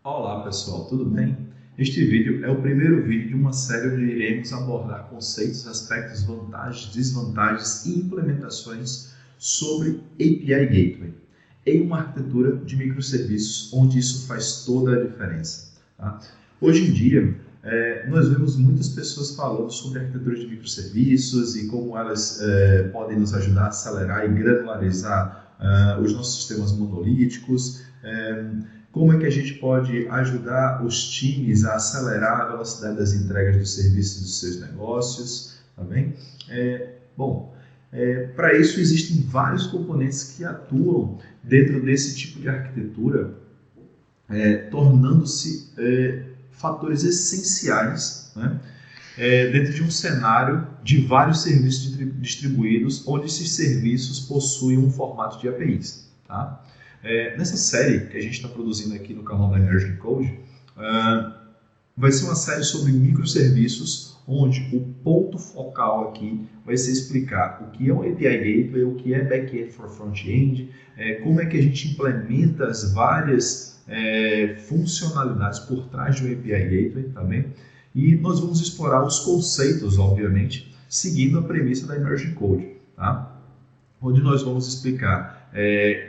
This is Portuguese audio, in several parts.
Olá pessoal, tudo bem? Este vídeo é o primeiro vídeo de uma série onde iremos abordar conceitos, aspectos, vantagens, desvantagens e implementações sobre API Gateway em uma arquitetura de microserviços onde isso faz toda a diferença. Tá? Hoje em dia, nós vemos muitas pessoas falando sobre arquitetura de microserviços e como elas podem nos ajudar a acelerar e granularizar os nossos sistemas monolíticos, como é que a gente pode ajudar os times a acelerar a velocidade das entregas dos serviços dos seus negócios, tá bem? Para isso existem vários componentes que atuam dentro desse tipo de arquitetura, tornando-se fatores essenciais, né? Dentro de um cenário de vários serviços distribuídos, onde esses serviços possuem um formato de APIs. Tá? Nessa série que a gente está produzindo aqui no canal da Emerging Code, vai ser uma série sobre microserviços, onde o ponto focal aqui vai ser explicar o que é um API Gateway, o que é Back-end for Front-end, como é que a gente implementa as várias funcionalidades por trás de um API Gateway, tá bem? E nós vamos explorar os conceitos, obviamente, seguindo a premissa da Emerging Code, tá? Onde nós vamos explicar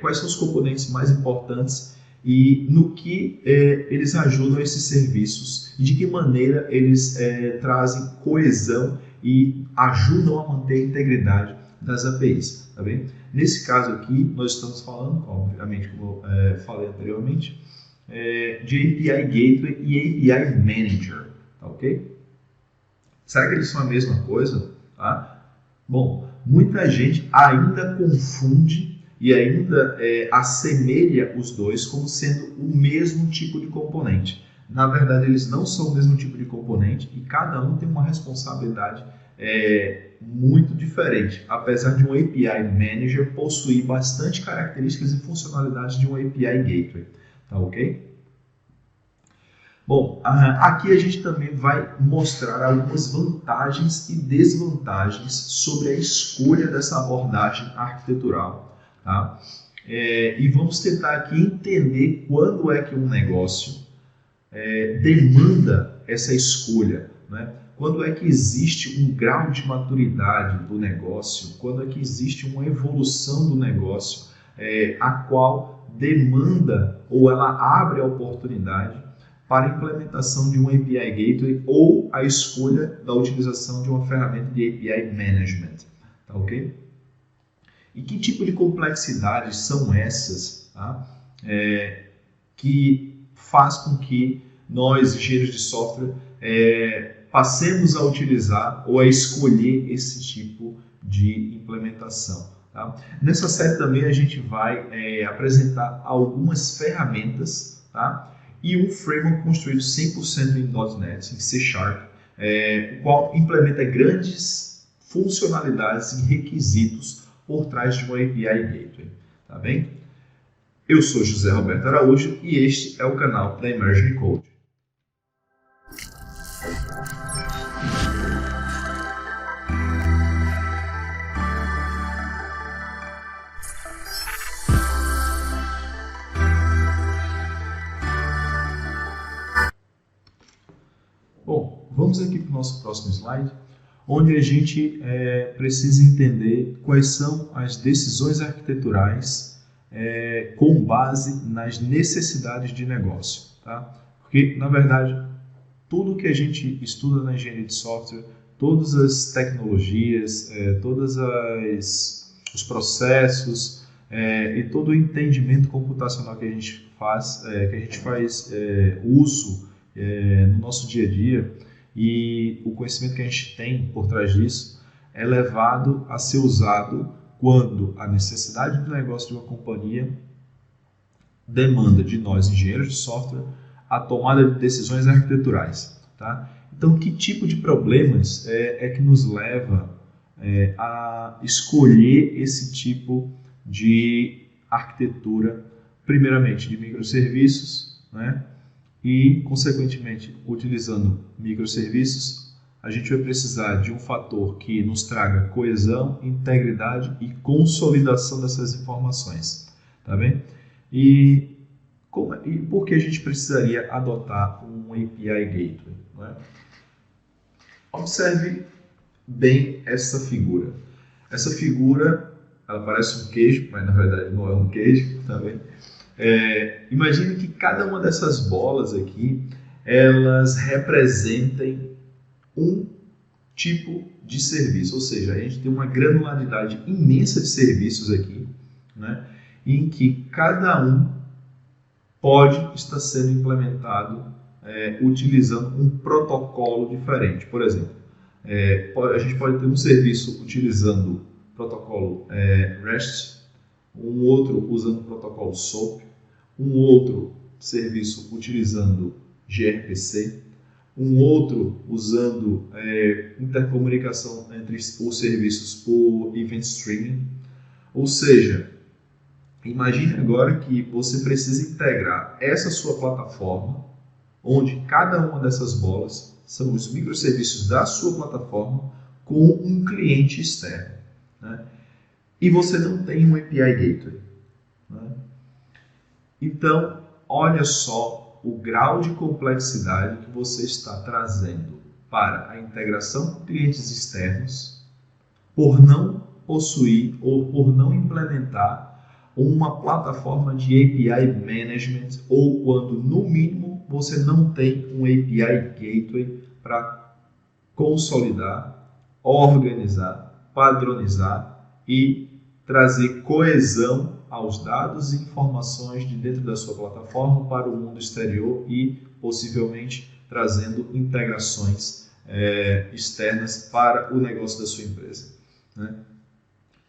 quais são os componentes mais importantes e no que eles ajudam esses serviços e de que maneira eles trazem coesão e ajudam a manter a integridade das APIs, tá bem? Nesse caso aqui, nós estamos falando, obviamente, como eu falei anteriormente, de API Gateway e API Manager, tá ok? Será que eles são a mesma coisa? Tá? Bom, muita gente ainda confunde e ainda assemelha os dois como sendo o mesmo tipo de componente. Na verdade, eles não são o mesmo tipo de componente e cada um tem uma responsabilidade muito diferente, apesar de um API Manager possuir bastante características e funcionalidades de um API Gateway. Tá ok? Bom, aqui a gente também vai mostrar algumas vantagens e desvantagens sobre a escolha dessa abordagem arquitetural. Tá? E vamos tentar aqui entender quando é que um negócio demanda essa escolha, né? Quando é que existe um grau de maturidade do negócio, quando é que existe uma evolução do negócio, a qual demanda ou ela abre a oportunidade para a implementação de um API Gateway ou a escolha da utilização de uma ferramenta de API Management. Tá ok? E que tipo de complexidades são essas, tá? Que faz com que nós, engenheiros de software, passemos a utilizar ou a escolher esse tipo de implementação. Tá? Nessa série também a gente vai apresentar algumas ferramentas, tá? E um framework construído 100% em .NET, em C#, o qual implementa grandes funcionalidades e requisitos por trás de um API Gateway. Tá bem? Eu sou José Roberto Araújo e este é o canal da Emerging Code. Bom, vamos aqui para o nosso próximo slide, onde a gente precisa entender quais são as decisões arquiteturais com base nas necessidades de negócio. Tá? Porque, na verdade, tudo que a gente estuda na engenharia de software, todas as tecnologias, todos os processos e todo o entendimento computacional que a gente faz uso no nosso dia a dia e o conhecimento que a gente tem por trás disso é levado a ser usado quando a necessidade do negócio de uma companhia demanda de nós, engenheiros de software, a tomada de decisões arquiteturais. Tá? Então, que tipo de problemas que nos leva a escolher esse tipo de arquitetura, primeiramente de microserviços, né? E, consequentemente, utilizando microserviços, a gente vai precisar de um fator que nos traga coesão, integridade e consolidação dessas informações. Tá bem? E E por que a gente precisaria adotar um API Gateway? Não é? Observe bem essa figura. Essa figura, ela parece um queijo, mas na verdade não é um queijo, tá vendo? Imagine que cada uma dessas bolas aqui, elas representem um tipo de serviço, ou seja, a gente tem uma granularidade imensa de serviços aqui, né, em que cada um pode estar sendo implementado utilizando um protocolo diferente. Por exemplo, a gente pode ter um serviço utilizando o protocolo REST, um outro usando o protocolo SOAP, um outro serviço utilizando gRPC, um outro usando intercomunicação entre os serviços por event streaming. Ou seja, imagine agora que você precisa integrar essa sua plataforma, onde cada uma dessas bolas são os microserviços da sua plataforma, com um cliente externo, né? E você não tem um API Gateway, né? Então, olha só o grau de complexidade que você está trazendo para a integração com clientes externos por não possuir ou por não implementar uma plataforma de API Management, ou quando, no mínimo, você não tem um API Gateway para consolidar, organizar, padronizar e trazer coesão aos dados e informações de dentro da sua plataforma para o mundo exterior e, possivelmente, trazendo integrações externas para o negócio da sua empresa, né?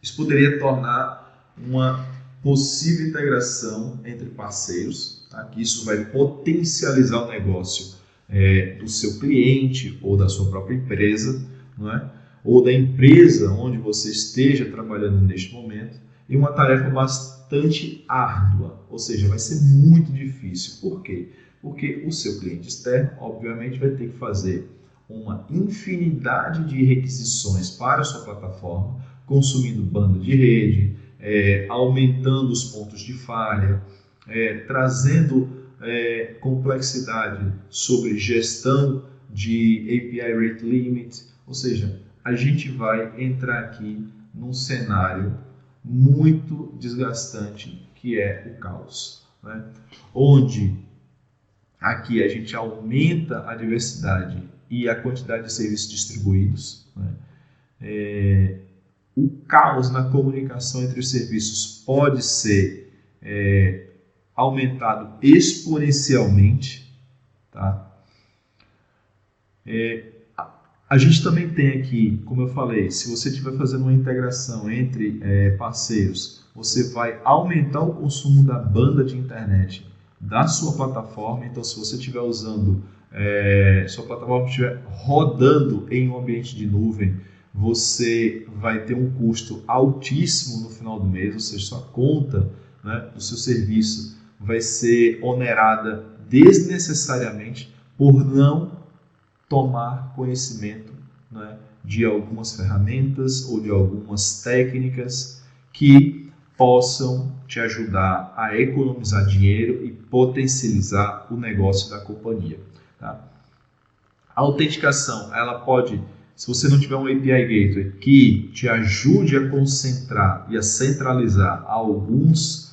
Isso poderia tornar uma possível integração entre parceiros, tá? Que isso vai potencializar o negócio do seu cliente ou da sua própria empresa, não é? Ou da empresa onde você esteja trabalhando neste momento, e uma tarefa bastante árdua, ou seja, vai ser muito difícil. Por quê? Porque o seu cliente externo, obviamente, vai ter que fazer uma infinidade de requisições para a sua plataforma, consumindo banda de rede, aumentando os pontos de falha, trazendo complexidade sobre gestão de API Rate Limit, ou seja, a gente vai entrar aqui num cenário muito desgastante, que é o caos, né? Onde aqui a gente aumenta a diversidade e a quantidade de serviços distribuídos, né? O caos na comunicação entre os serviços pode ser aumentado exponencialmente, tá? A gente também tem aqui, como eu falei, se você estiver fazendo uma integração entre parceiros, você vai aumentar o consumo da banda de internet da sua plataforma. Então, se você estiver usando, sua plataforma estiver rodando em um ambiente de nuvem, você vai ter um custo altíssimo no final do mês, ou seja, sua conta, né, do seu serviço vai ser onerada desnecessariamente por não tomar conhecimento, né, de algumas ferramentas ou de algumas técnicas que possam te ajudar a economizar dinheiro e potencializar o negócio da companhia, tá? A autenticação, ela pode, se você não tiver um API Gateway que te ajude a concentrar e a centralizar alguns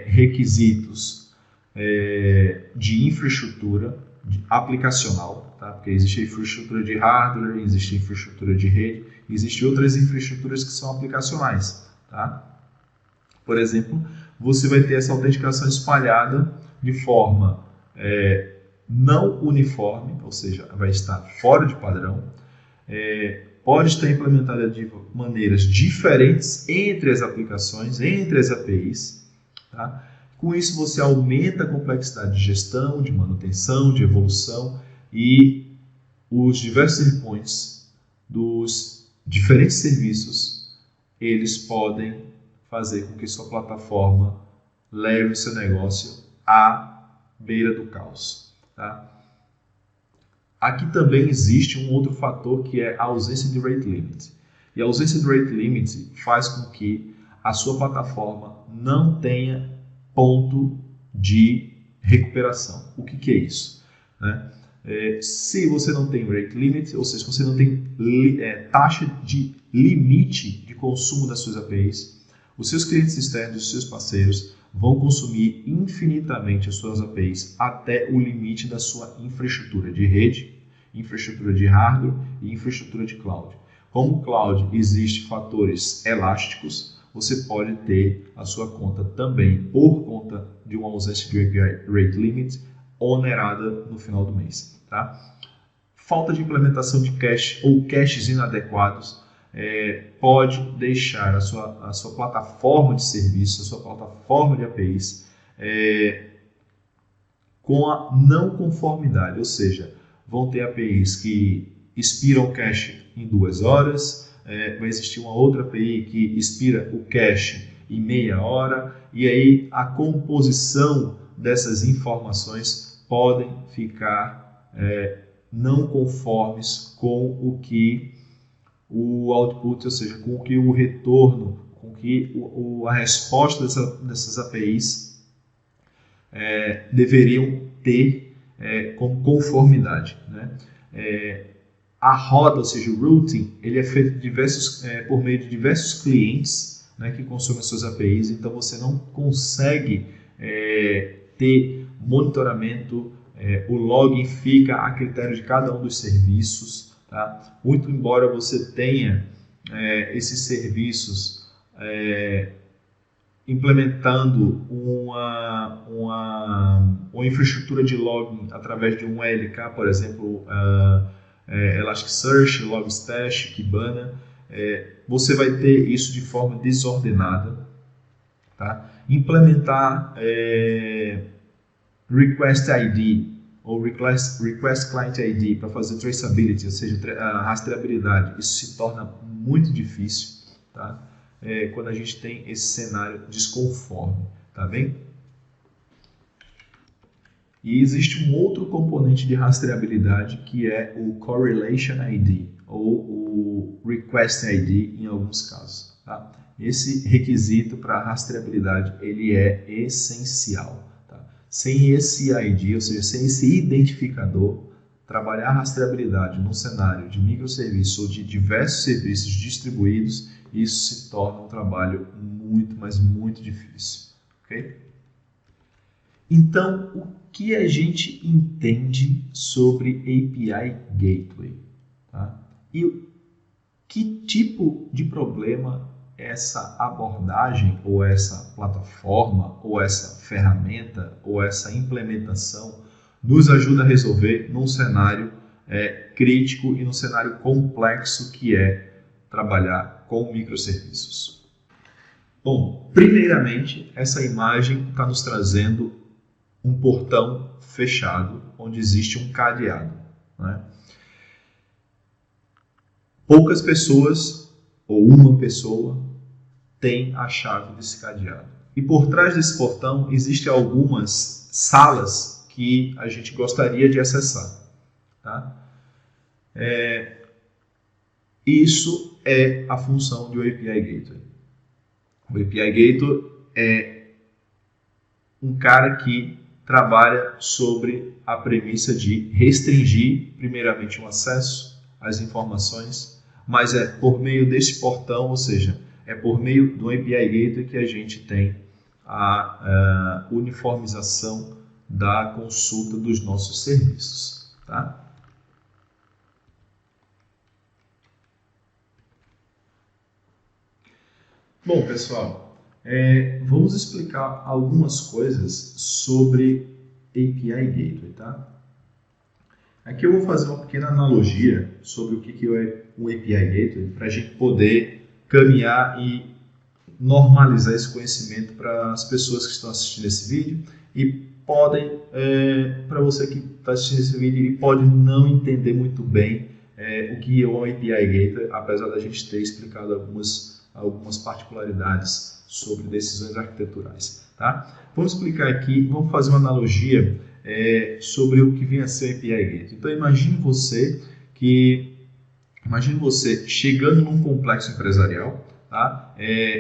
requisitos de infraestrutura aplicacional, tá? Porque existe a infraestrutura de hardware, existe a infraestrutura de rede, existem outras infraestruturas que são aplicacionais, tá? Por exemplo, você vai ter essa autenticação espalhada de forma não uniforme, ou seja, vai estar fora de padrão, pode estar implementada de maneiras diferentes entre as aplicações, entre as APIs, tá? Com isso, você aumenta a complexidade de gestão, de manutenção, de evolução, e os diversos endpoints dos diferentes serviços, eles podem fazer com que sua plataforma leve o seu negócio à beira do caos, tá? Aqui também existe um outro fator, que é a ausência de rate limit. E a ausência de rate limit faz com que a sua plataforma não tenha ponto de recuperação. O que é isso? Né? Se você não tem rate limit, ou seja, se você não tem taxa de limite de consumo das suas APIs, os seus clientes externos, os seus parceiros, vão consumir infinitamente as suas APIs até o limite da sua infraestrutura de rede, infraestrutura de hardware e infraestrutura de cloud. Como cloud existe fatores elásticos, você pode ter a sua conta também, por conta de uma ausência de API Rate Limit, onerada no final do mês. Tá? Falta de implementação de cache ou caches inadequados pode deixar a sua plataforma de serviço, a sua plataforma de APIs com a não conformidade, ou seja, vão ter APIs que expiram o cache em 2 horas, vai existir uma outra API que expira o cache em meia hora, e aí a composição dessas informações podem ficar não conformes com o que o output, ou seja, com o que o retorno, com que a resposta dessas APIs deveriam ter como conformidade. Né? A roda, ou seja, o routing, ele é feito por meio de diversos clientes, né, que consomem suas APIs, então você não consegue ter monitoramento, o login fica a critério de cada um dos serviços. Tá? Muito embora você tenha esses serviços implementando uma infraestrutura de login através de um ELK, por exemplo, Elasticsearch, Logstash, Kibana, você vai ter isso de forma desordenada. Tá? Implementar Request ID ou Request Client ID para fazer traceability, ou seja, a rastreabilidade, isso se torna muito difícil, tá? Quando a gente tem esse cenário desconforme, tá bem? E existe um outro componente de rastreabilidade que é o Correlation ID ou o Request ID em alguns casos, tá? Esse requisito para rastreabilidade ele é essencial. Sem esse ID, ou seja, sem esse identificador, trabalhar a rastreabilidade num cenário de microserviços ou de diversos serviços distribuídos, isso se torna um trabalho muito, mas muito difícil. Okay? Então, o que a gente entende sobre API Gateway? Tá? E que tipo de problema essa abordagem, ou essa plataforma, ou essa ferramenta, ou essa implementação nos ajuda a resolver num cenário crítico e num cenário complexo que é trabalhar com microserviços. Bom, primeiramente, essa imagem está nos trazendo um portão fechado, onde existe um cadeado. Né? Poucas pessoas, ou uma pessoa, tem a chave desse cadeado. E por trás desse portão existem algumas salas que a gente gostaria de acessar. Tá? Isso é a função de um API Gateway. O API Gateway é um cara que trabalha sobre a premissa de restringir, primeiramente, o acesso às informações, mas é por meio desse portão, ou seja, é por meio do API Gateway que a gente tem a uniformização da consulta dos nossos serviços. Tá? Bom, pessoal, vamos explicar algumas coisas sobre API Gateway. Tá? Aqui eu vou fazer uma pequena analogia sobre o que é um API Gateway para a gente poder caminhar e normalizar esse conhecimento para as pessoas que estão assistindo esse vídeo e podem, para você que está assistindo esse vídeo e pode não entender muito bem o que é um API Gateway, apesar da gente ter explicado algumas particularidades sobre decisões arquiteturais. Tá? Vamos explicar aqui, vamos fazer uma analogia sobre o que vem a ser o API Gateway. Então imagine você chegando num complexo empresarial, tá?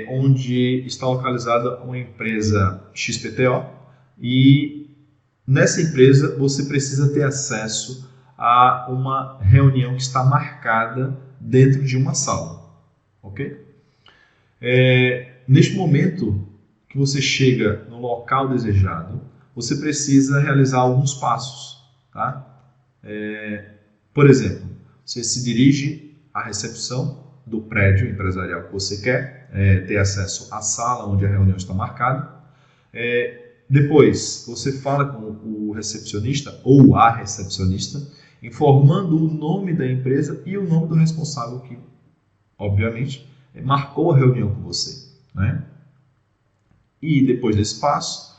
Onde está localizada uma empresa XPTO e nessa empresa você precisa ter acesso a uma reunião que está marcada dentro de uma sala, ok? Neste momento que você chega no local desejado, você precisa realizar alguns passos, tá? Por exemplo, você se dirige à recepção do prédio empresarial que você quer, ter acesso à sala onde a reunião está marcada. Depois, você fala com o recepcionista ou a recepcionista, informando o nome da empresa e o nome do responsável que, obviamente, marcou a reunião com você, né? E depois desse passo,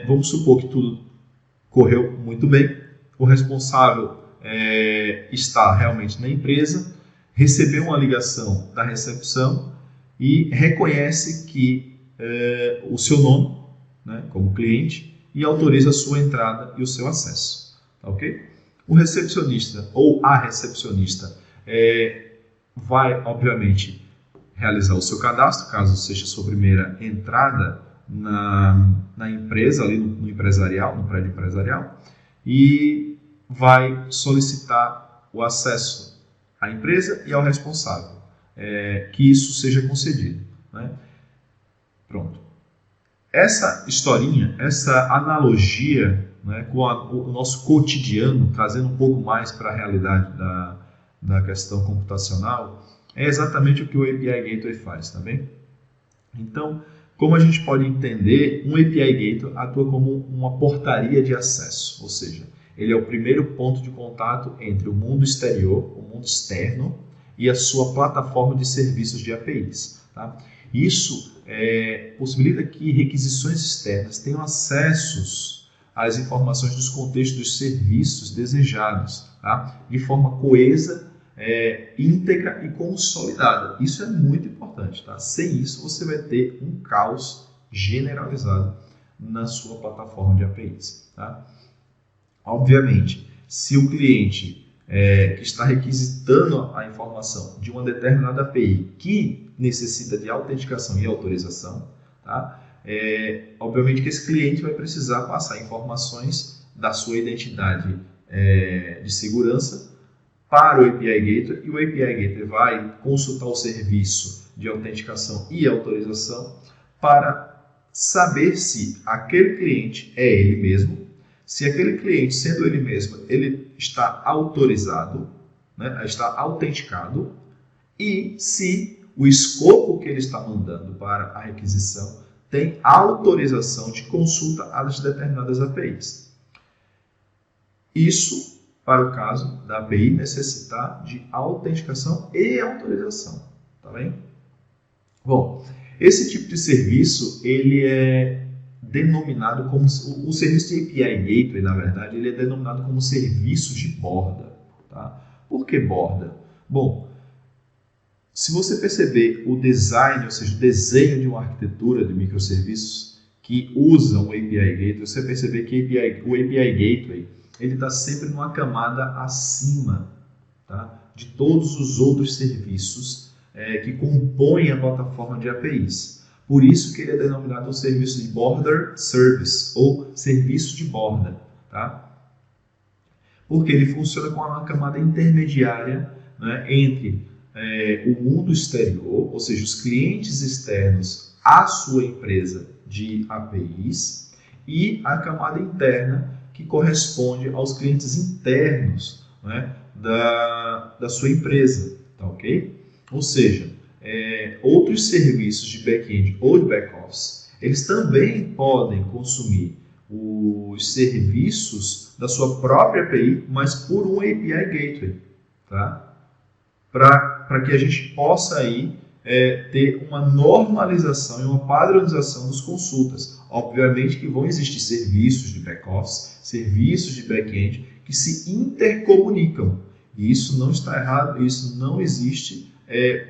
vamos supor que tudo correu muito bem, o responsável está realmente na empresa, recebeu uma ligação da recepção e reconhece que o seu nome, né, como cliente, e autoriza a sua entrada e o seu acesso, tá, ok? O recepcionista ou a recepcionista vai, obviamente, realizar o seu cadastro, caso seja sua primeira entrada na empresa, ali no empresarial, no prédio empresarial, e vai solicitar o acesso à empresa e ao responsável, que isso seja concedido, né? Pronto. Essa historinha, essa analogia, né, com o nosso cotidiano, trazendo um pouco mais para a realidade da questão computacional, é exatamente o que o API Gateway faz, tá bem? Então, como a gente pode entender, um API Gateway atua como uma portaria de acesso, ou seja, ele é o primeiro ponto de contato entre o mundo exterior, o mundo externo, e a sua plataforma de serviços de APIs, tá? Isso possibilita que requisições externas tenham acessos às informações dos contextos dos serviços desejados, tá? De forma coesa, íntegra e consolidada. Isso é muito importante, tá? Sem isso, você vai ter um caos generalizado na sua plataforma de APIs, tá? Obviamente, se o cliente que está requisitando a informação de uma determinada API que necessita de autenticação e autorização, tá? Obviamente que esse cliente vai precisar passar informações da sua identidade de segurança para o API Gateway, e o API Gateway vai consultar o serviço de autenticação e autorização para saber se aquele cliente é ele mesmo, se aquele cliente, sendo ele mesmo, ele está autorizado, né, está autenticado, e se o escopo que ele está mandando para a requisição tem autorização de consulta às determinadas APIs. Isso para o caso da API necessitar de autenticação e autorização, tá bem? Bom, esse tipo de serviço, ele é denominado como, o serviço de API Gateway, na verdade, ele é denominado como serviço de borda, tá? Por que borda? Bom, se você perceber o design, ou seja, o desenho de uma arquitetura de microserviços que usam o API Gateway, você vai perceber que o API Gateway ele está sempre numa camada acima, tá, de todos os outros serviços que compõem a plataforma de APIs. Por isso que ele é denominado o serviço de Border Service, ou serviço de borda, tá? Porque ele funciona com uma camada intermediária, né, entre o mundo exterior, ou seja, os clientes externos à sua empresa de APIs, e a camada interna, que corresponde aos clientes internos, né, da sua empresa, tá, ok? Ou seja, outros serviços de back-end ou de back-office, eles também podem consumir os serviços da sua própria API, mas por um API Gateway, tá? Para que a gente possa aí ter uma normalização e uma padronização das consultas. Obviamente que vão existir serviços de back-office, serviços de back-end que se intercomunicam. E isso não está errado, isso não existe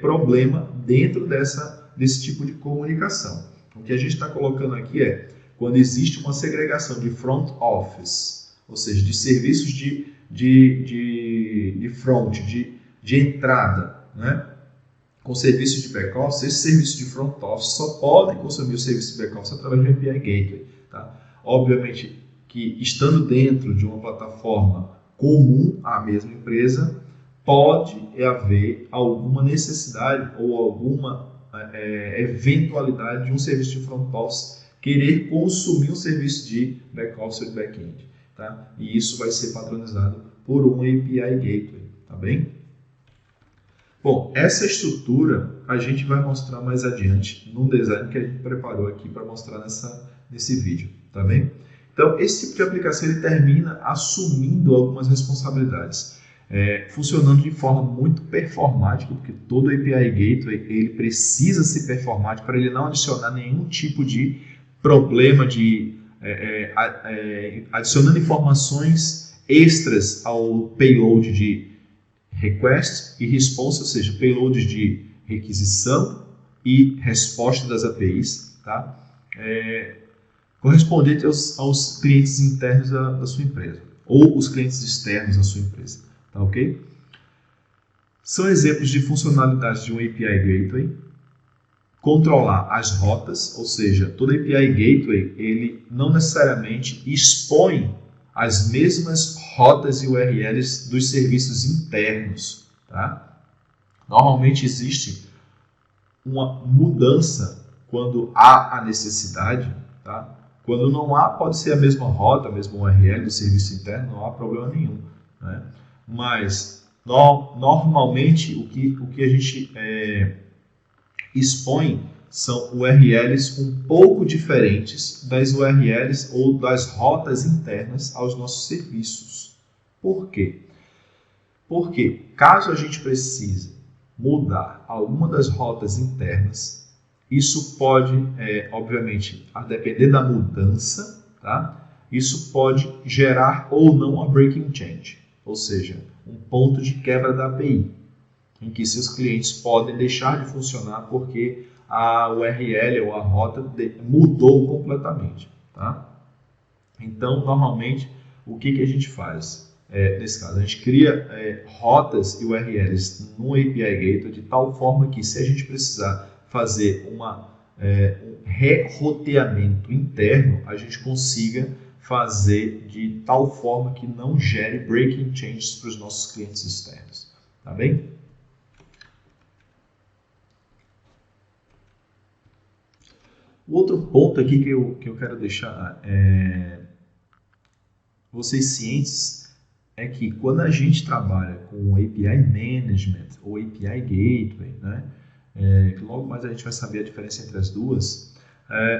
problema dentro desse tipo de comunicação. O que a gente está colocando aqui é quando existe uma segregação de front office, ou seja, de serviços de front, de entrada, né, com serviços de back-office, esses serviços de front office só podem consumir o serviço de back-office através do API Gateway, tá? Obviamente que, estando dentro de uma plataforma comum à mesma empresa, pode haver alguma necessidade ou alguma eventualidade de um serviço de front office querer consumir um serviço de back-office ou de back-end. Tá? E isso vai ser padronizado por um API Gateway. Tá bem? Bom, essa estrutura a gente vai mostrar mais adiante num design que a gente preparou aqui para mostrar nesse vídeo. Tá bem? Então, esse tipo de aplicação ele termina assumindo algumas responsabilidades. Funcionando de forma muito performática, porque todo API Gateway ele precisa ser performático para ele não adicionar nenhum tipo de problema de adicionando informações extras ao payload de request e response, ou seja, payloads de requisição e resposta das APIs, tá? Correspondente aos clientes internos da sua empresa ou os clientes externos da sua empresa. Tá, ok? São exemplos de funcionalidades de um API Gateway. Controlar as rotas, ou seja, todo API Gateway ele não necessariamente expõe as mesmas rotas e URLs dos serviços internos. Tá? Normalmente existe uma mudança quando há a necessidade. Tá? Quando não há, pode ser a mesma rota, a mesma URL do serviço interno, não há problema nenhum. Né? Mas, normalmente, o que a gente expõe são URLs um pouco diferentes das URLs ou das rotas internas aos nossos serviços. Por quê? Porque, caso a gente precise mudar alguma das rotas internas, isso pode, obviamente, a depender da mudança, tá? Isso pode gerar ou não a breaking change. Ou seja, um ponto de quebra da API, em que seus clientes podem deixar de funcionar porque a URL ou a rota mudou completamente. Tá? Então, normalmente, o que a gente faz? Nesse caso, a gente cria rotas e URLs no API Gateway de tal forma que, se a gente precisar fazer um reroteamento interno, a gente consiga fazer de tal forma que não gere breaking changes para os nossos clientes externos. Tá bem? O outro ponto aqui que eu quero deixar vocês cientes é que quando a gente trabalha com API Management ou API Gateway, né, que logo mais a gente vai saber a diferença entre as duas,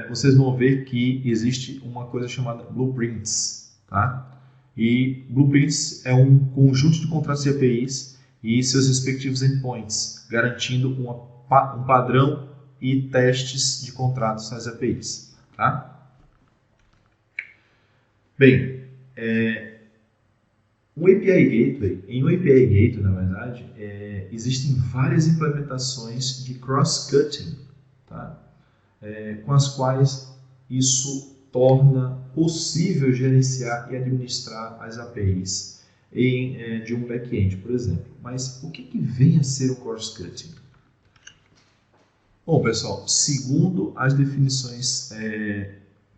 vocês vão ver que existe uma coisa chamada Blueprints. Tá? E Blueprints é um conjunto de contratos de APIs e seus respectivos endpoints, garantindo um padrão e testes de contratos nas APIs. Tá? Bem, em um API Gateway, na verdade, existem várias implementações de cross-cutting, tá? Com as quais isso torna possível gerenciar e administrar as APIs de um back-end, por exemplo. Mas o que vem a ser o cross-cutting? Bom, pessoal, segundo as definições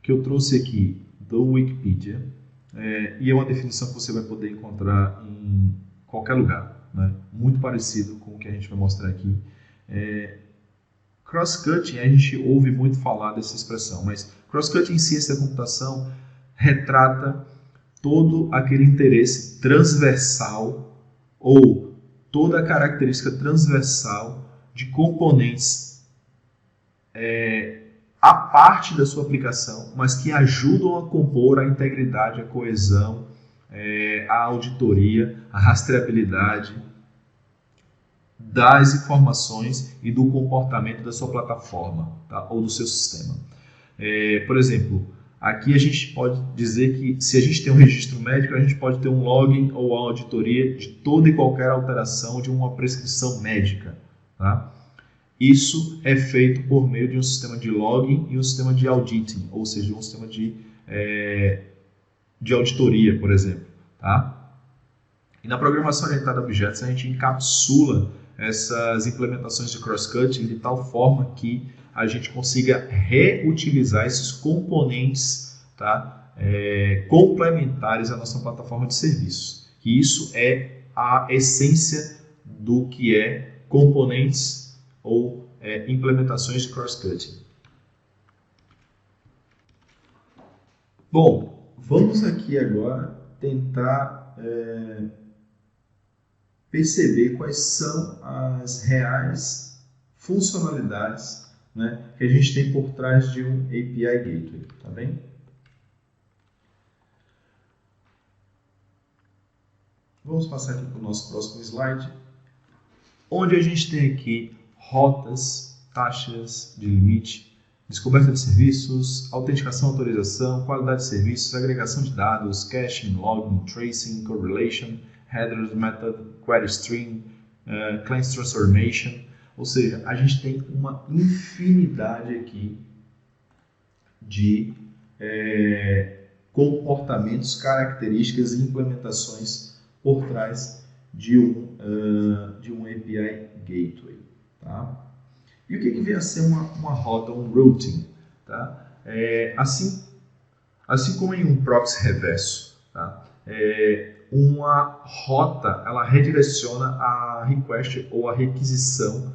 que eu trouxe aqui do Wikipedia, e é uma definição que você vai poder encontrar em qualquer lugar, né? Muito parecido com o que a gente vai mostrar aqui. Cross-cutting, a gente ouve muito falar dessa expressão, mas cross-cutting em ciência da computação retrata todo aquele interesse transversal ou toda a característica transversal de componentes a parte da sua aplicação, mas que ajudam a compor a integridade, a coesão, a auditoria, a rastreabilidade das informações e do comportamento da sua plataforma, tá? Ou do seu sistema. Por exemplo, aqui a gente pode dizer que se a gente tem um registro médico, a gente pode ter um login ou auditoria de toda e qualquer alteração de uma prescrição médica. Tá? Isso é feito por meio de um sistema de login e um sistema de auditing, ou seja, um sistema de auditoria, por exemplo. Tá? E na programação orientada a objetos, a gente encapsula essas implementações de cross-cutting de tal forma que a gente consiga reutilizar esses componentes, tá? complementares à nossa plataforma de serviços. E isso é a essência do que é componentes ou implementações de cross-cutting. Bom, vamos aqui agora tentar perceber quais são as reais funcionalidades, né, que a gente tem por trás de um API Gateway, tá bem? Vamos passar aqui para o nosso próximo slide, onde a gente tem aqui rotas, taxas de limite, descoberta de serviços, autenticação, autorização, qualidade de serviços, agregação de dados, caching, logging, tracing, correlation, headers, method, query stream, claims transformation. Ou seja, a gente tem uma infinidade aqui de comportamentos, características e implementações por trás de um API Gateway. Tá? E o que vem a ser uma rota, um routing? Tá? Assim como em um proxy reverso, tá? Uma rota ela redireciona a request ou a requisição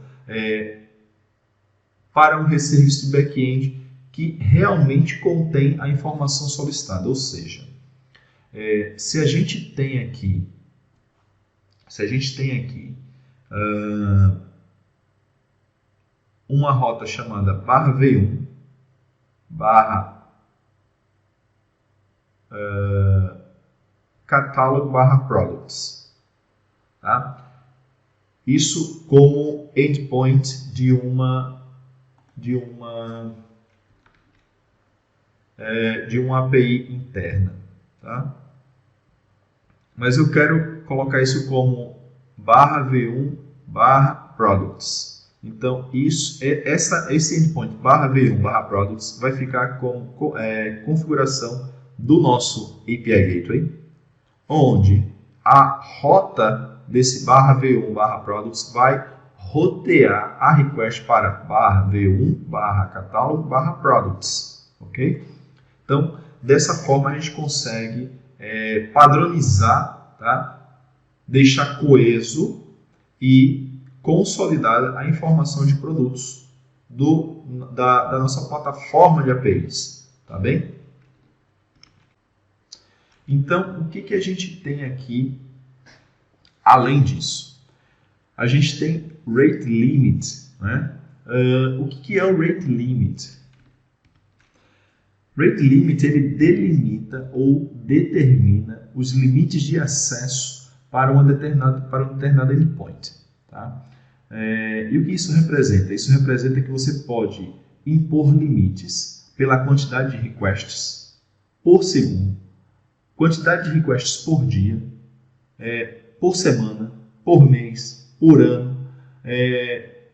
para um serviço de back-end que realmente contém a informação solicitada. Ou seja, se a gente tem aqui uma rota chamada /v1 catálogo /products, tá? Isso como endpoint de uma API interna, tá? Mas eu quero colocar isso como /v1 /products. Então esse endpoint /v1 /products vai ficar como configuração do nosso API Gateway, onde a rota desse /v1 /products vai rotear a request para /v1 /catálogo /products, ok? Então, dessa forma a gente consegue padronizar, tá? Deixar coeso e consolidar a informação de produtos da nossa plataforma de APIs, tá bem? Então, o que a gente tem aqui além disso? A gente tem rate limit, né? O que é o rate limit? Rate limit ele delimita ou determina os limites de acesso para um determinado endpoint. Tá? E o que isso representa? Isso representa que você pode impor limites pela quantidade de requests por segundo, quantidade de requests por dia, por semana, por mês, por ano,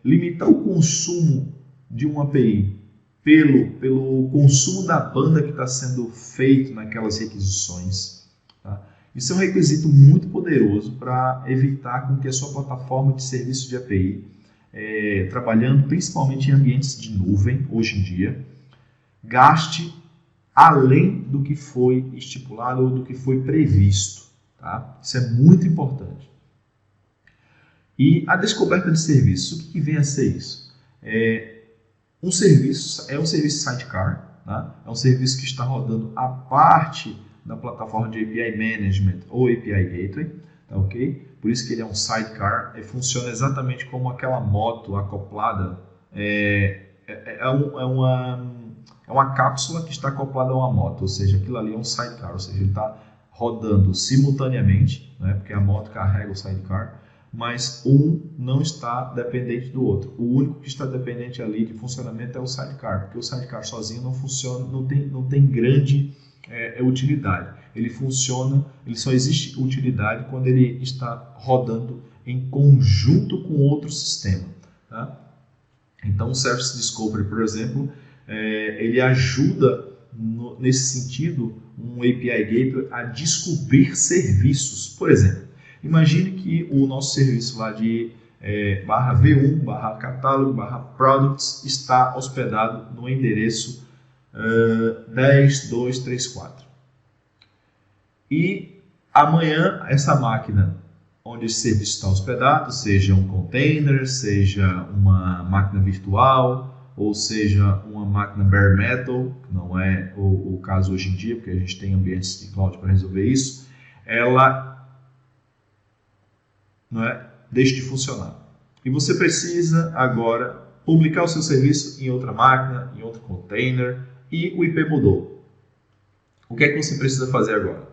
limitar o consumo de uma API pelo consumo da banda que está sendo feito naquelas requisições. Tá? Isso é um requisito muito poderoso para evitar com que a sua plataforma de serviço de API, trabalhando principalmente em ambientes de nuvem, hoje em dia, gaste além do que foi estipulado ou do que foi previsto. Tá? Isso é muito importante. E a descoberta de serviço, o que vem a ser isso? Um serviço sidecar, tá? É um serviço que está rodando a parte da plataforma de API Management ou API Gateway, tá, ok? Por isso que ele é um sidecar, funciona exatamente como aquela moto acoplada, uma cápsula que está acoplada a uma moto, ou seja, aquilo ali é um sidecar, ou seja, ele está rodando simultaneamente, né, porque a moto carrega o sidecar, mas um não está dependente do outro. O único que está dependente ali de funcionamento é o sidecar, porque o sidecar sozinho não funciona, não tem grande utilidade. Ele só existe utilidade quando ele está rodando em conjunto com outro sistema. Tá? Então, o Service Discovery, por exemplo, ele ajuda nesse sentido um API Gateway a descobrir serviços. Por exemplo, imagine que o nosso serviço lá de /v1 /catálogo /products está hospedado no endereço 10.234. E amanhã essa máquina onde esse serviço está hospedado, seja um container, seja uma máquina virtual, ou seja uma máquina bare metal, que não é o caso hoje em dia, porque a gente tem ambientes de cloud para resolver isso, ela deixa de funcionar. E você precisa agora publicar o seu serviço em outra máquina, em outro container, e o IP mudou. O que é que você precisa fazer agora?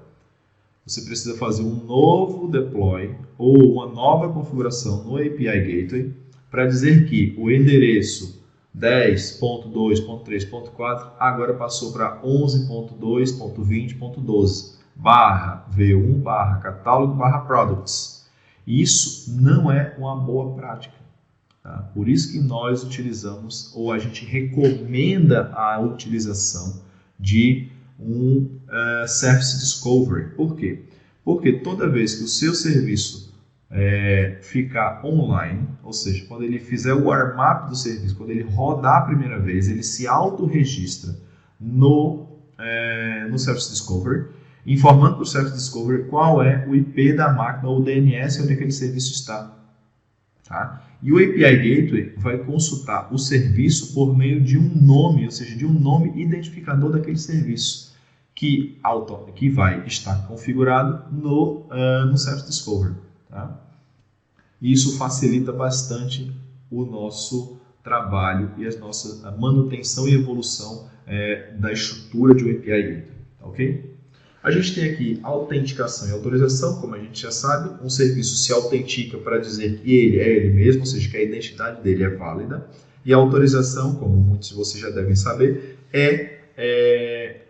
Você precisa fazer um novo deploy ou uma nova configuração no API Gateway para dizer que o endereço 10.2.3.4 agora passou para 11.2.20.12 /v1 /catálogo /products. Isso não é uma boa prática. Tá? Por isso que nós utilizamos, ou a gente recomenda a utilização de um Service Discovery. Por quê? Porque toda vez que o seu serviço ficar online, ou seja, quando ele fizer o warm-up do serviço, quando ele rodar a primeira vez, ele se auto-registra no Service Discovery, informando para o Service Discovery qual é o IP da máquina ou o DNS onde aquele serviço está. Tá? E o API Gateway vai consultar o serviço por meio de um nome, ou seja, de um nome identificador daquele serviço, que vai estar configurado no Service Discovery. Tá? E isso facilita bastante o nosso trabalho e a nossa manutenção e evolução da estrutura de um API Gateway. Tá, ok? A gente tem aqui autenticação e autorização, como a gente já sabe. Um serviço se autentica para dizer que ele é ele mesmo, ou seja, que a identidade dele é válida. E a autorização, como muitos de vocês já devem saber, é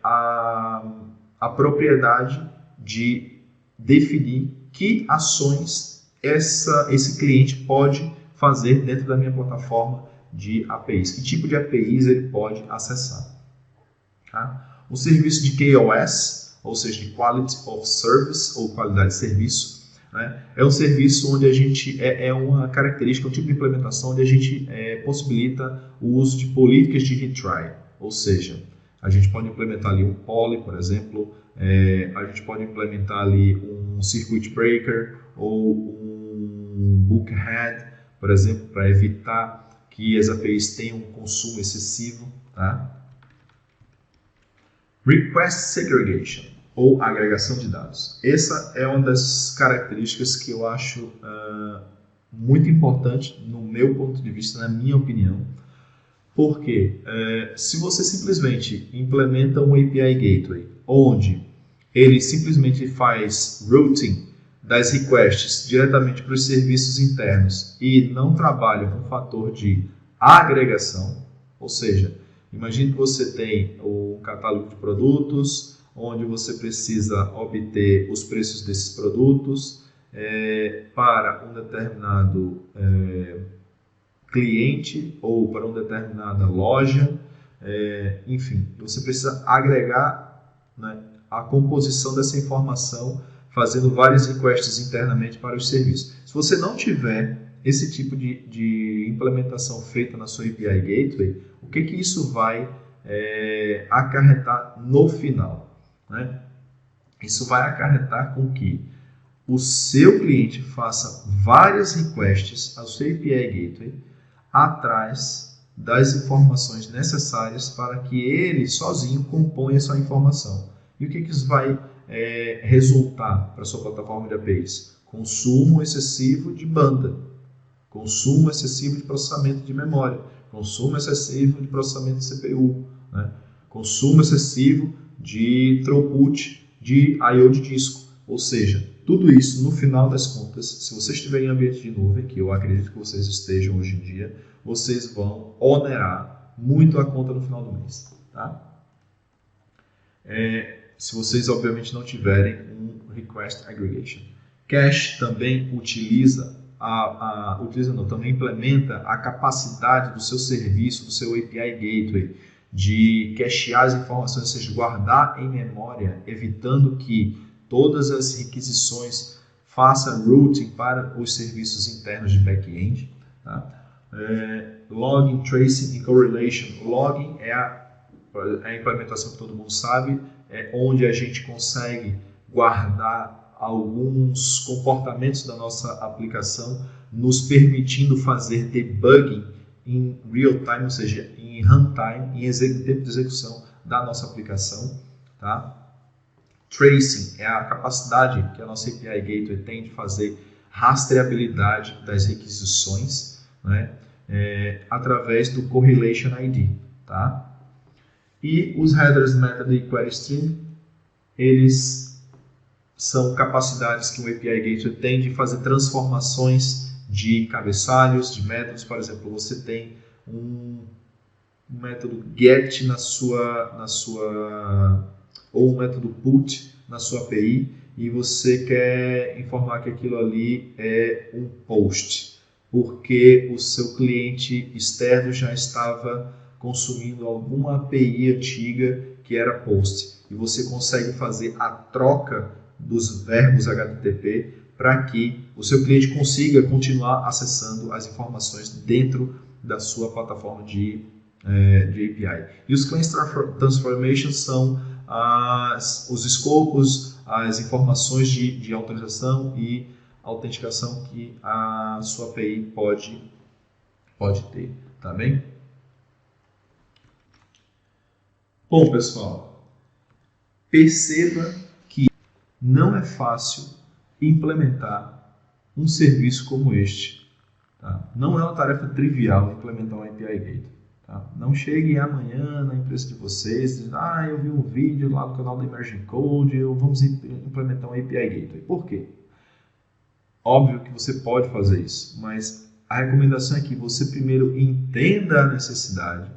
a propriedade de definir que ações esse cliente pode fazer dentro da minha plataforma de APIs. Que tipo de APIs ele pode acessar. Tá? O serviço de QoS, ou seja, de Quality of Service, ou qualidade de serviço, né? É um serviço onde a gente, uma característica, um tipo de implementação onde a gente possibilita o uso de políticas de retry, ou seja, a gente pode implementar ali um poly, por exemplo, a gente pode implementar ali um circuit breaker ou um bookhead, por exemplo, para evitar que as APIs tenham um consumo excessivo, tá? Request Segregation, ou agregação de dados. Essa é uma das características que eu acho muito importante no meu ponto de vista, na minha opinião, porque se você simplesmente implementa um API Gateway, onde ele simplesmente faz routing das requests diretamente para os serviços internos e não trabalha com o fator de agregação, ou seja, imagine que você tem um catálogo de produtos, onde você precisa obter os preços desses produtos para um determinado cliente ou para uma determinada loja, enfim, você precisa agregar, né, a composição dessa informação, fazendo várias requests internamente para os serviços. Se você não tiver esse tipo de implementação feita na sua API Gateway, o que isso vai acarretar no final? Né? Isso vai acarretar com que o seu cliente faça várias requests ao seu API Gateway atrás das informações necessárias para que ele sozinho componha essa informação. E o que isso vai resultar para a sua plataforma de APIs? Consumo excessivo de banda, consumo excessivo de processamento de memória, consumo excessivo de processamento de CPU, né? Consumo excessivo de throughput de I/O de disco. Ou seja, tudo isso, no final das contas, se você estiver em ambiente de nuvem, que eu acredito que vocês estejam hoje em dia, vocês vão onerar muito a conta no final do mês. Tá? Se vocês, obviamente, não tiverem um Request Aggregation. Cache também também implementa a capacidade do seu serviço, do seu API Gateway, de cachear as informações, ou seja, guardar em memória, evitando que todas as requisições façam routing para os serviços internos de back-end. Tá? Logging, Tracing e Correlation. Logging é a implementação que todo mundo sabe, onde a gente consegue guardar alguns comportamentos da nossa aplicação, nos permitindo fazer debugging em real time, ou seja, em runtime, em tempo de execução da nossa aplicação. Tá? Tracing é a capacidade que a nossa API Gateway tem de fazer rastreabilidade das requisições, né? Através do Correlation ID. Tá? E os headers, method e query stream, eles são capacidades que o API Gateway tem de fazer transformações de cabeçalhos, de métodos. Por exemplo, você tem um método get ou um método put na sua API e você quer informar que aquilo ali é um post, porque o seu cliente externo já estava consumindo alguma API antiga que era post, e você consegue fazer a troca dos verbos HTTP para que o seu cliente consiga continuar acessando as informações dentro da sua plataforma de API. E os Claims Transformations são os escopos, as informações de autorização e autenticação que a sua API pode ter, tá bem? Bom, pessoal, perceba que não é fácil implementar um serviço como este. Tá? Não é uma tarefa trivial implementar um API Gateway. Tá? Não chegue amanhã na empresa de vocês e diz, eu vi um vídeo lá no canal da Emerging Code, vamos implementar um API Gateway. Por quê? Óbvio que você pode fazer isso, mas a recomendação é que você primeiro entenda a necessidade,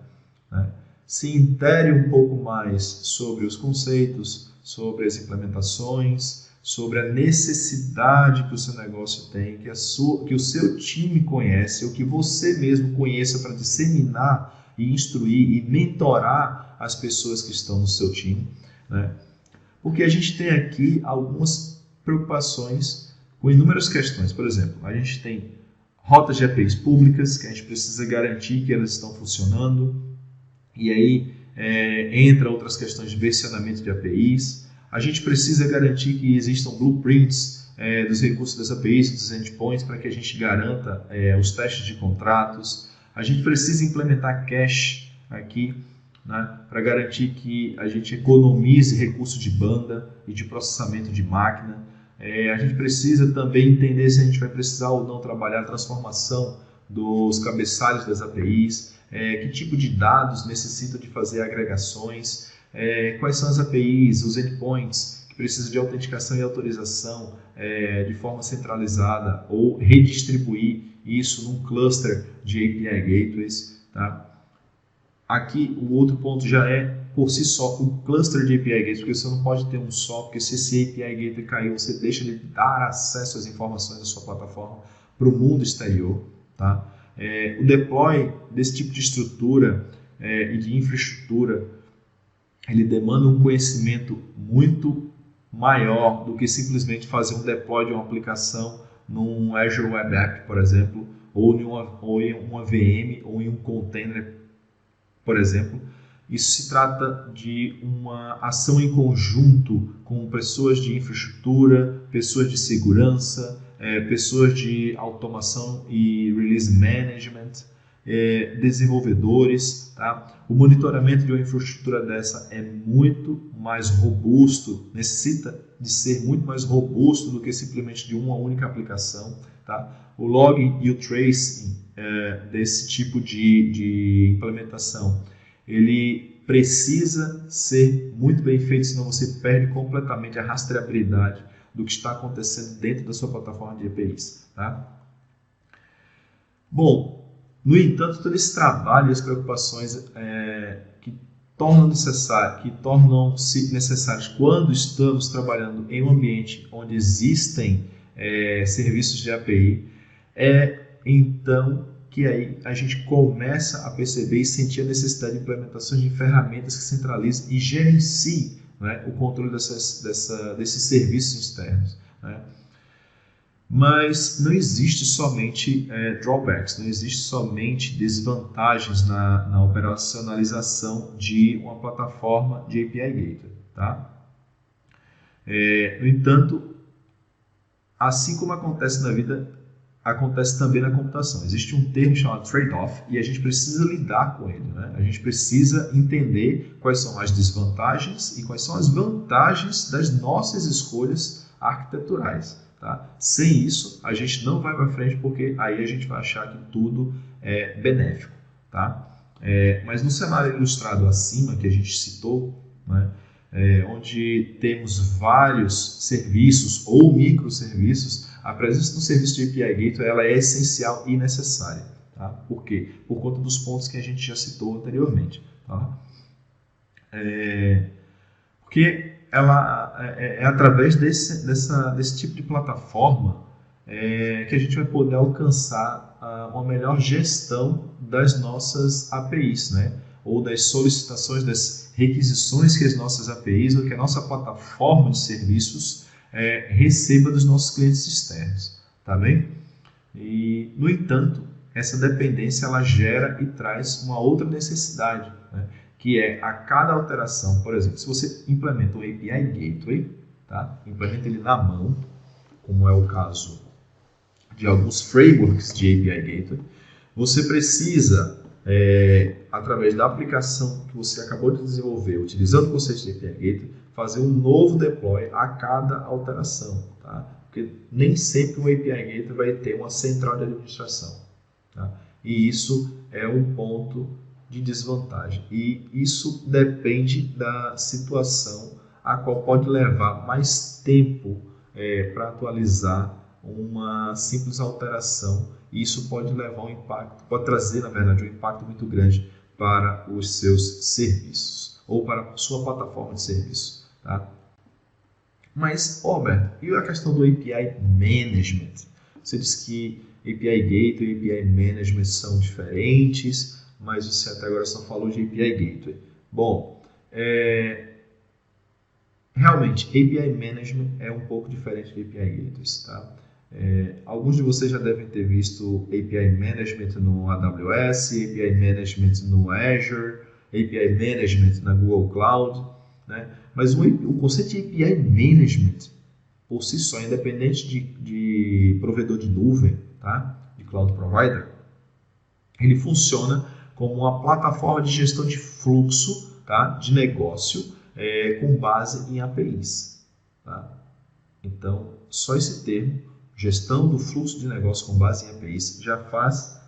né? Se intere um pouco mais sobre os conceitos, sobre as implementações, sobre a necessidade que o seu negócio tem, que o seu time conhece, ou que você mesmo conheça para disseminar e instruir e mentorar as pessoas que estão no seu time, né? Porque a gente tem aqui algumas preocupações com inúmeras questões. Por exemplo, a gente tem rotas de APIs públicas, que a gente precisa garantir que elas estão funcionando, e aí entra outras questões de versionamento de APIs. A gente precisa garantir que existam blueprints dos recursos das APIs, dos endpoints, para que a gente garanta os testes de contratos. A gente precisa implementar cache aqui, né, para garantir que a gente economize recurso de banda e de processamento de máquina. A gente precisa também entender se a gente vai precisar ou não trabalhar a transformação dos cabeçalhos das APIs, que tipo de dados necessita de fazer agregações, quais são as APIs, os endpoints que precisam de autenticação e autorização de forma centralizada, ou redistribuir isso num cluster de API Gateways. Tá? Aqui o outro ponto já é por si só o cluster de API Gateways, porque você não pode ter um só, porque se esse API Gateway cair, você deixa de dar acesso às informações da sua plataforma para o mundo exterior. Tá? O deploy desse tipo de estrutura e de infraestrutura, ele demanda um conhecimento muito maior do que simplesmente fazer um deploy de uma aplicação num Azure Web App, por exemplo, ou em uma VM ou em um container, por exemplo. Isso se trata de uma ação em conjunto com pessoas de infraestrutura, pessoas de segurança, pessoas de automação e release management, desenvolvedores. Tá? O monitoramento de uma infraestrutura dessa é muito mais robusto, necessita de ser muito mais robusto do que simplesmente de uma única aplicação. Tá? O logging e o tracing desse tipo de implementação, ele precisa ser muito bem feito, senão você perde completamente a rastreabilidade do que está acontecendo dentro da sua plataforma de APIs. Tá? Bom, no entanto, todo esse trabalho e as preocupações que tornam-se necessários quando estamos trabalhando em um ambiente onde existem serviços de API, então que aí a gente começa a perceber e sentir a necessidade de implementação de ferramentas que centralizem e gerenciem, né, o controle desses serviços externos. Né? Mas não existe somente drawbacks, não existe somente desvantagens na operacionalização de uma plataforma de API Gateway. Tá? No entanto, assim como acontece na vida, acontece também na computação. Existe um termo chamado trade-off e a gente precisa lidar com ele, né? A gente precisa entender quais são as desvantagens e quais são as vantagens das nossas escolhas arquiteturais. Tá? Sem isso, a gente não vai para frente porque aí a gente vai achar que tudo é benéfico. Tá? Mas no cenário ilustrado acima, que a gente citou, né, onde temos vários serviços ou microserviços, a presença do serviço de API Gateway ela é essencial e necessária. Tá? Por quê? Por conta dos pontos que a gente já citou anteriormente. Tá? Porque é através desse tipo de plataforma que a gente vai poder alcançar uma melhor gestão das nossas APIs, né? Ou das solicitações, das requisições que as nossas APIs ou que a nossa plataforma de serviços receba dos nossos clientes externos, tá bem? E, no entanto, essa dependência ela gera e traz uma outra necessidade, né? Que é a cada alteração, por exemplo, se você implementa um API Gateway, tá? Implementa ele na mão, como é o caso de alguns frameworks de API Gateway, você precisa, através da aplicação que você acabou de desenvolver, utilizando o conceito de API Gateway, fazer um novo deploy a cada alteração. Tá? Porque nem sempre um API Gateway vai ter uma central de administração. Tá? E isso é um ponto de desvantagem. E isso depende da situação, a qual pode levar mais tempo para atualizar uma simples alteração. E isso pode levar um impacto, pode trazer, na verdade, um impacto muito grande para os seus serviços ou para a sua plataforma de serviço. Tá? Mas, Robert, e a questão do API Management? Você disse que API Gateway e API Management são diferentes, mas você até agora só falou de API Gateway. Bom, realmente, API Management é um pouco diferente de API Gateways. Tá? Alguns de vocês já devem ter visto API Management no AWS, API Management no Azure, API Management na Google Cloud, né? Mas o conceito de API Management, por si só, independente de provedor de nuvem, tá? De Cloud Provider, ele funciona como uma plataforma de gestão de fluxo, tá? De negócio com base em APIs. Tá? Então, só esse termo, gestão do fluxo de negócio com base em APIs, já faz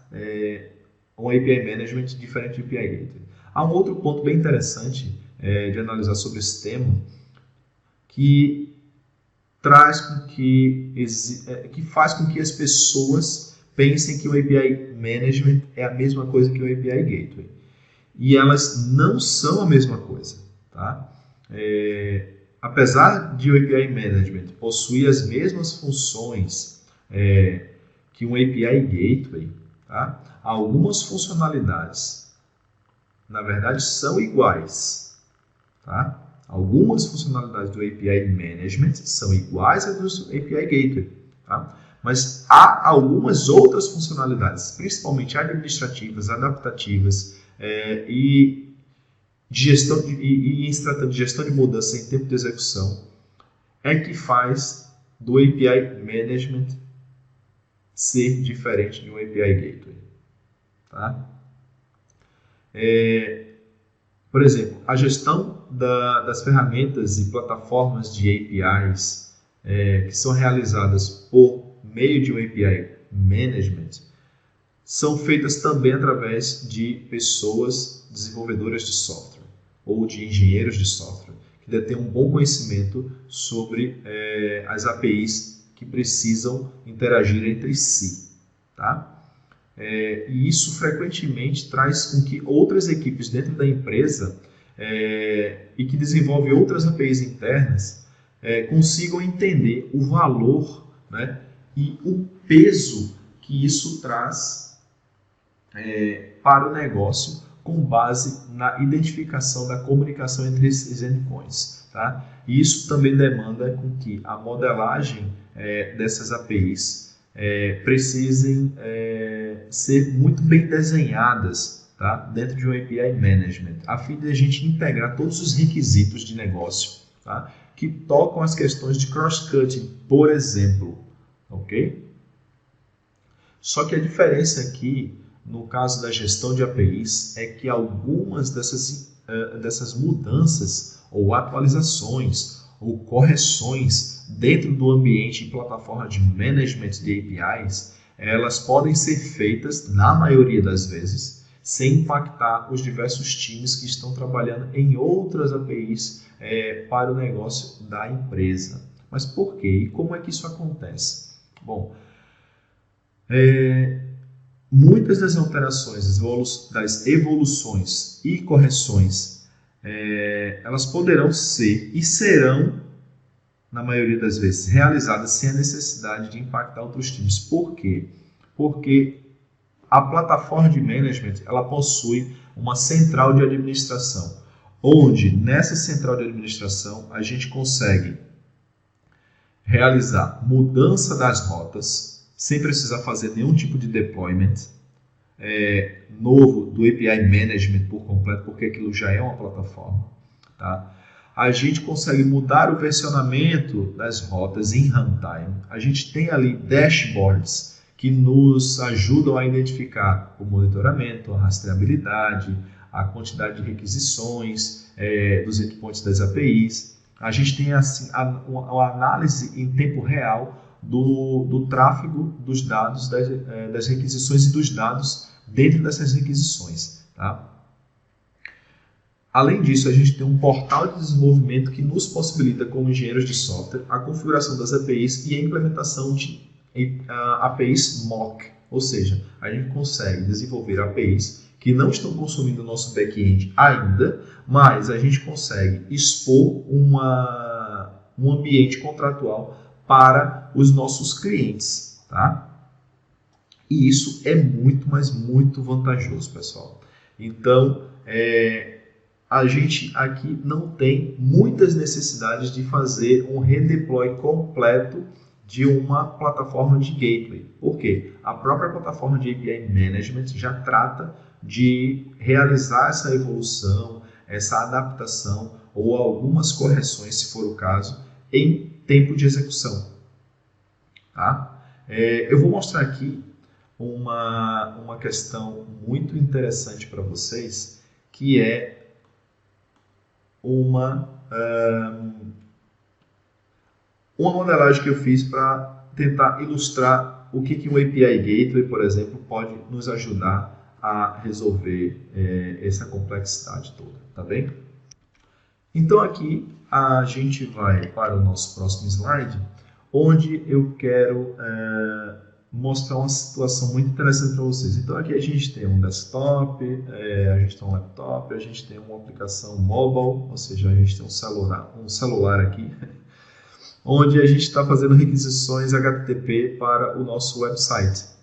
um API Management diferente do API Gateway. Há um outro ponto bem interessante de analisar sobre esse tema, que traz com que faz com que as pessoas pensem que o API Management é a mesma coisa que o API Gateway. E elas não são a mesma coisa. Tá? Apesar de o API Management possuir as mesmas funções que um API Gateway, tá? Algumas funcionalidades, na verdade, são iguais. Tá? Algumas funcionalidades do API Management são iguais às do API Gateway. Tá? Mas há algumas outras funcionalidades, principalmente administrativas, adaptativas e em se tratando de gestão de mudança em tempo de execução, que faz do API Management ser diferente de um API Gateway. Tá? Por exemplo, a gestão das ferramentas e plataformas de APIs que são realizadas por meio de um API Management são feitas também através de pessoas desenvolvedoras de software ou de engenheiros de software que detêm um bom conhecimento sobre as APIs que precisam interagir entre si. Tá? E isso frequentemente traz com que outras equipes dentro da empresa e que desenvolvem outras APIs internas consigam entender o valor, né, e o peso que isso traz para o negócio com base na identificação da comunicação entre esses endpoints. Tá? E isso também demanda com que a modelagem dessas APIs precisem ser muito bem desenhadas, tá? Dentro de um API Management, a fim de a gente integrar todos os requisitos de negócio, tá? que tocam as questões de cross-cutting, por exemplo, ok? Só que a diferença aqui, no caso da gestão de APIs, é que algumas dessas mudanças ou atualizações ou correções dentro do ambiente e plataforma de management de APIs, elas podem ser feitas, na maioria das vezes, sem impactar os diversos times que estão trabalhando em outras APIs para o negócio da empresa. Mas por quê? E como é que isso acontece? Bom, muitas das alterações, das evoluções e correções, elas poderão ser e serão, na maioria das vezes, realizadas sem a necessidade de impactar outros times. Por quê? Porque a plataforma de management ela possui uma central de administração, onde nessa central de administração a gente consegue realizar mudança das rotas, sem precisar fazer nenhum tipo de deployment novo do API Management por completo, porque aquilo já é uma plataforma. Tá? A gente consegue mudar o versionamento das rotas em runtime. A gente tem ali dashboards que nos ajudam a identificar o monitoramento, a rastreabilidade, a quantidade de requisições dos endpoints das APIs. A gente tem assim, a análise em tempo real do tráfego dos dados, das requisições e dos dados dentro dessas requisições. Tá? Além disso, a gente tem um portal de desenvolvimento que nos possibilita, como engenheiros de software, a configuração das APIs e a implementação de APIs mock, ou seja, a gente consegue desenvolver APIs que não estão consumindo o nosso back-end ainda, mas a gente consegue expor um ambiente contratual para os nossos clientes, tá? E isso é muito, mas muito vantajoso, pessoal. Então, a gente aqui não tem muitas necessidades de fazer um redeploy completo de uma plataforma de gateway. Por quê? A própria plataforma de API Management já trata de realizar essa evolução, essa adaptação ou algumas correções, se for o caso, em tempo de execução. Tá? Eu vou mostrar aqui uma questão muito interessante para vocês, que é uma modelagem que eu fiz para tentar ilustrar o que o API Gateway, por exemplo, pode nos ajudar a resolver essa complexidade toda, tá bem? Então aqui a gente vai para o nosso próximo slide, onde eu quero mostrar uma situação muito interessante para vocês. Então aqui a gente tem um desktop, a gente tem um laptop, a gente tem uma aplicação mobile, ou seja, a gente tem um celular aqui, onde a gente está fazendo requisições HTTP para o nosso website.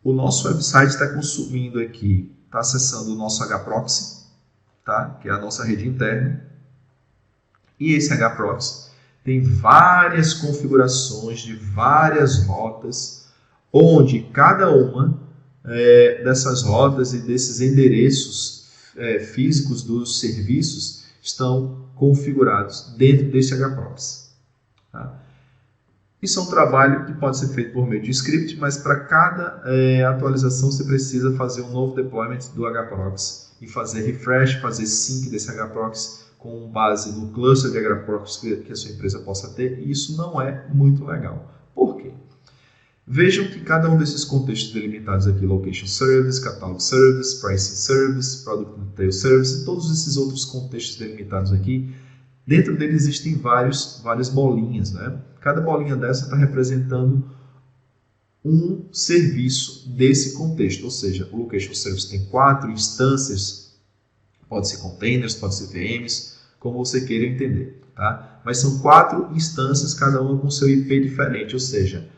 O nosso website está consumindo aqui, está acessando o nosso HProxy, tá? Que é a nossa rede interna. E esse HProxy tem várias configurações de várias rotas, onde cada uma dessas rotas e desses endereços físicos dos serviços estão configurados dentro desse HProxy. Tá? Isso é um trabalho que pode ser feito por meio de script, mas para cada atualização você precisa fazer um novo deployment do HProxy e fazer refresh, fazer sync desse HProxy com base no cluster de HProxy que a sua empresa possa ter, e isso não é muito legal. Por quê? Vejam que cada um desses contextos delimitados aqui, Location Service, Catalog Service, Pricing Service, Product Detail Service, e todos esses outros contextos delimitados aqui, dentro deles existem várias bolinhas, né? Cada bolinha dessa está representando um serviço desse contexto, ou seja, o Location Service tem 4 instâncias, pode ser containers, pode ser VMs, como você queira entender, tá? Mas são 4 instâncias, cada uma com seu IP diferente, ou seja,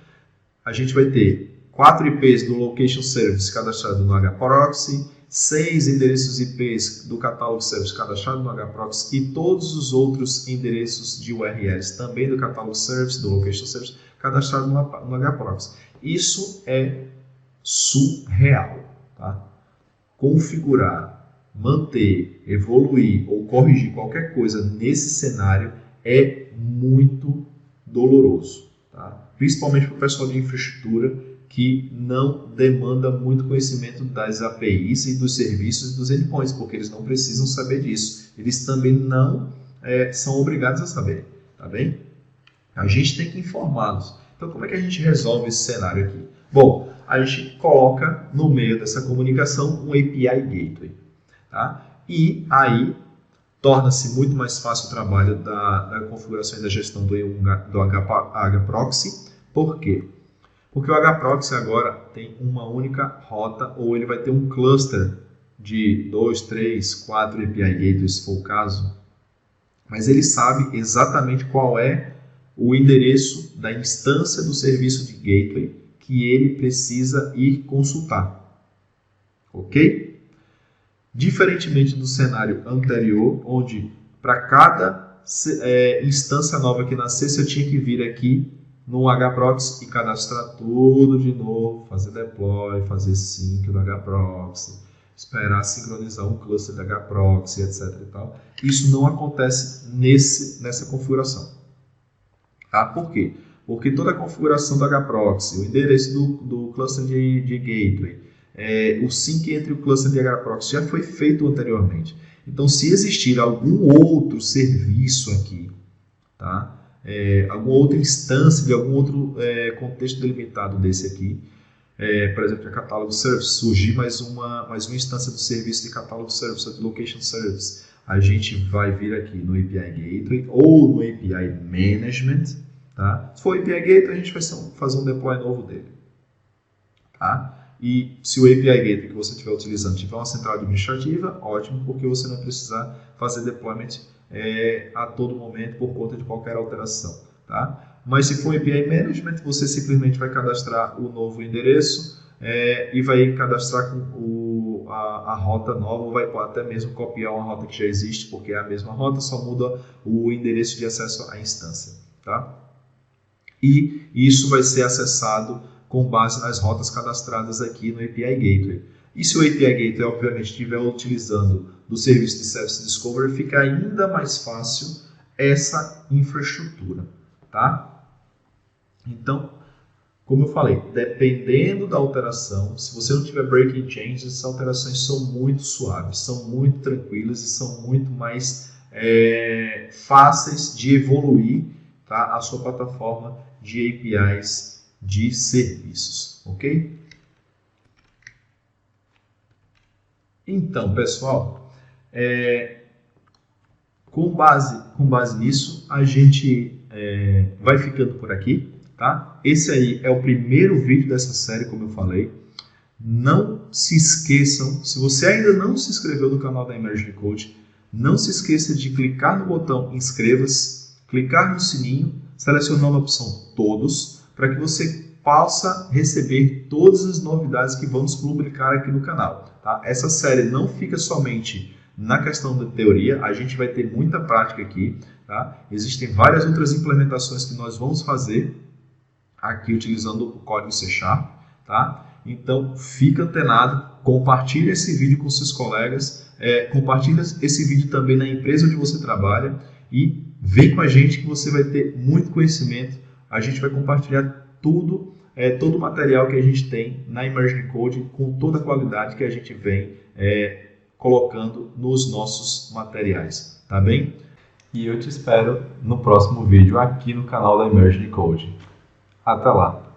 a gente vai ter 4 IPs do Location Service cadastrado no HProxy, 6 endereços IPs do Catalog Service cadastrado no HProxy e todos os outros endereços de URLs também do Catalog Service, do Location Service, cadastrado no HProxy. Isso é surreal, tá? Configurar, manter, evoluir ou corrigir qualquer coisa nesse cenário é muito doloroso, tá? Principalmente para o pessoal de infraestrutura que não demanda muito conhecimento das APIs e dos serviços e dos endpoints, porque eles não precisam saber disso. Eles também não são obrigados a saber, tá bem? A gente tem que informá-los. Então, como é que a gente resolve esse cenário aqui? Bom, a gente coloca no meio dessa comunicação um API Gateway, tá? E aí torna-se muito mais fácil o trabalho da configuração e da gestão do hproxy. Por quê? Porque o hproxy agora tem uma única rota, ou ele vai ter um cluster de 2, 3, 4 API Gateways, se for o caso, mas ele sabe exatamente qual é o endereço da instância do serviço de gateway que ele precisa ir consultar. Ok? Diferentemente do cenário anterior, onde para cada instância nova que nascesse, eu tinha que vir aqui no hproxy e cadastrar tudo de novo, fazer deploy, fazer sync do hproxy, esperar sincronizar um cluster do hproxy, etc. E tal. Isso não acontece nessa configuração. Tá? Por quê? Porque toda a configuração do hproxy, o endereço do cluster de gateway, o sync entre o cluster de hproxy já foi feito anteriormente. Então, se existir algum outro serviço aqui, tá? Alguma outra instância de algum outro contexto delimitado desse aqui, por exemplo, a catálogo service, surgir mais uma instância do serviço de catálogo service, de location service, a gente vai vir aqui no API Gateway ou no API Management, tá? Se for API Gateway, a gente vai fazer um deploy novo dele, tá? E se o API Gateway que você estiver utilizando tiver uma central administrativa, ótimo, porque você não vai precisar fazer deployment a todo momento por conta de qualquer alteração, tá? Mas se for API Management, você simplesmente vai cadastrar o novo endereço e vai cadastrar com a rota nova, ou vai até mesmo copiar uma rota que já existe, porque é a mesma rota, só muda o endereço de acesso à instância, tá? E isso vai ser acessado com base nas rotas cadastradas aqui no API Gateway. E se o API Gateway, obviamente, estiver utilizando do serviço de Service Discovery, fica ainda mais fácil essa infraestrutura, tá? Então, como eu falei, dependendo da alteração, se você não tiver breaking changes, essas alterações são muito suaves, são muito tranquilas e são muito mais fáceis de evoluir, tá? A sua plataforma de APIs de serviços, ok? Então, pessoal, com base nisso, a gente vai ficando por aqui, tá? Esse aí é o primeiro vídeo dessa série, como eu falei. Não se esqueçam, se você ainda não se inscreveu no canal da Emerging Code, não se esqueça de clicar no botão inscreva-se, clicar no sininho, selecionando a opção todos, para que você possa receber todas as novidades que vamos publicar aqui no canal. Tá? Essa série não fica somente na questão da teoria, a gente vai ter muita prática aqui. Tá? Existem várias outras implementações que nós vamos fazer aqui utilizando o código C#. Tá? Então, fica antenado, compartilhe esse vídeo com seus colegas, compartilhe esse vídeo também na empresa onde você trabalha e vem com a gente que você vai ter muito conhecimento. A gente vai compartilhar todo o material que a gente tem na Emerging Code com toda a qualidade que a gente vem colocando nos nossos materiais, tá bem? E eu te espero no próximo vídeo aqui no canal da Emerging Code. Até lá!